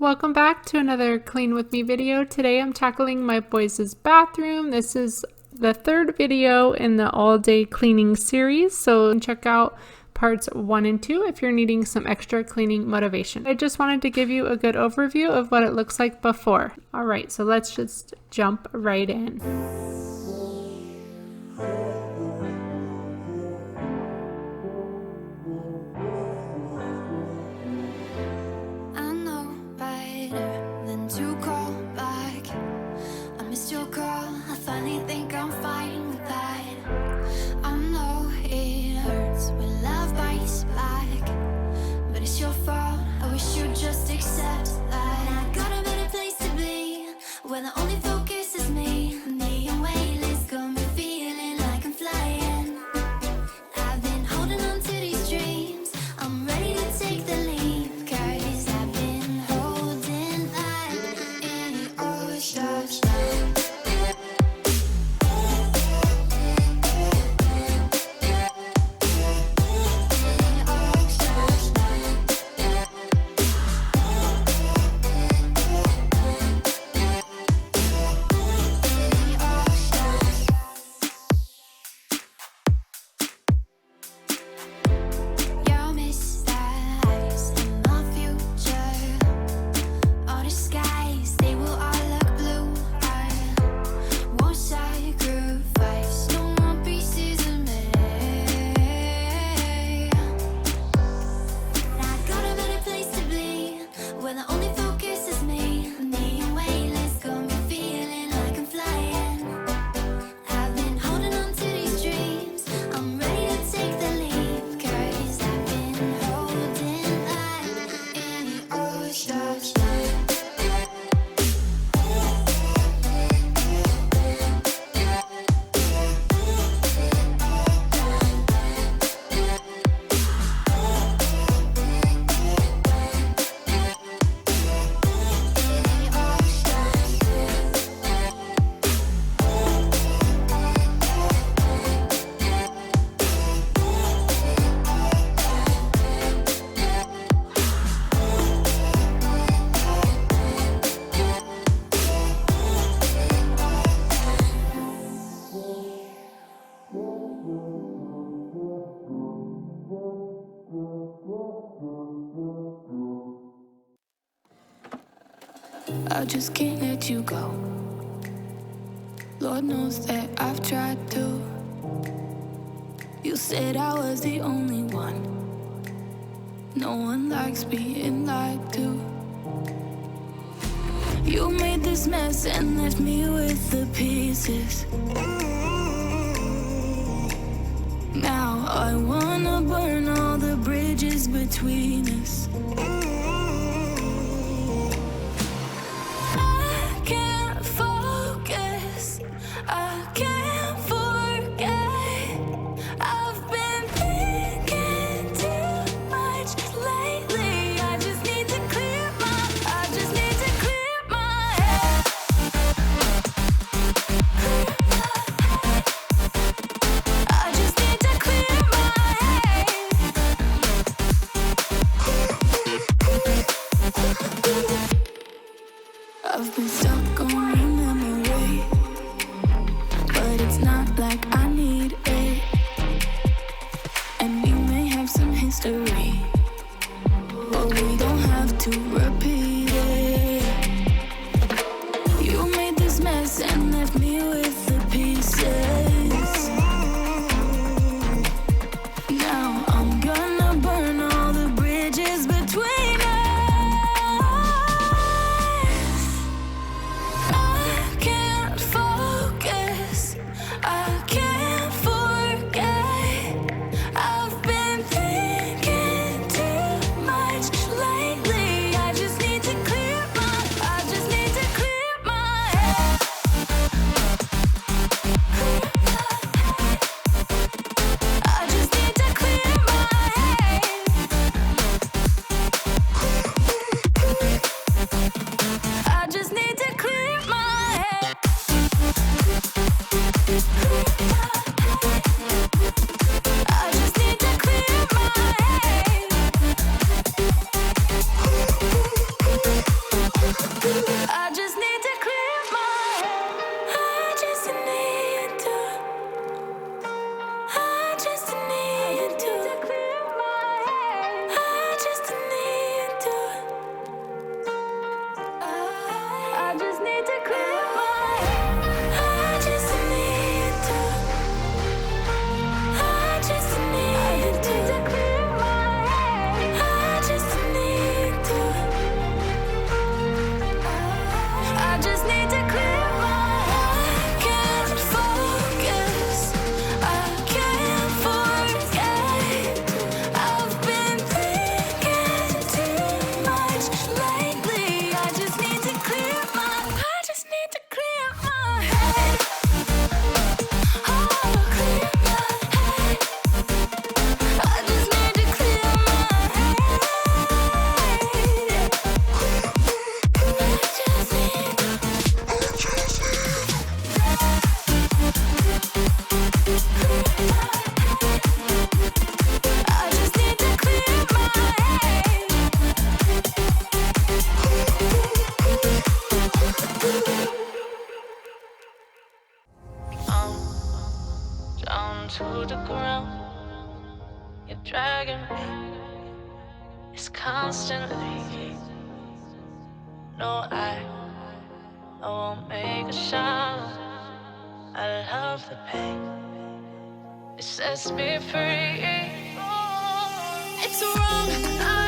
Welcome back to another Clean With Me video. Today I'm tackling my boys' bathroom. This is the third video in the all-day cleaning series, so check out parts 1 and 2 if you're needing some extra cleaning motivation. I just wanted to give you a good overview of what it looks like before. Alright, so let's just jump right in. I just can't let you go. Lord knows that I've tried to. You said I was the only one. No one likes being lied to. You made this mess and left me with the pieces. Now I wanna burn all the bridges between us. I've been stuck on your memory, but it's not like I need it. And we may have some history, but we don't have to repeat it. You made this mess and left me with the pieces. Now I'm gonna burn all the bridges between us. dragging me. It's constantly. No, I won't make a sound. I love the pain. It sets me free. It's wrong.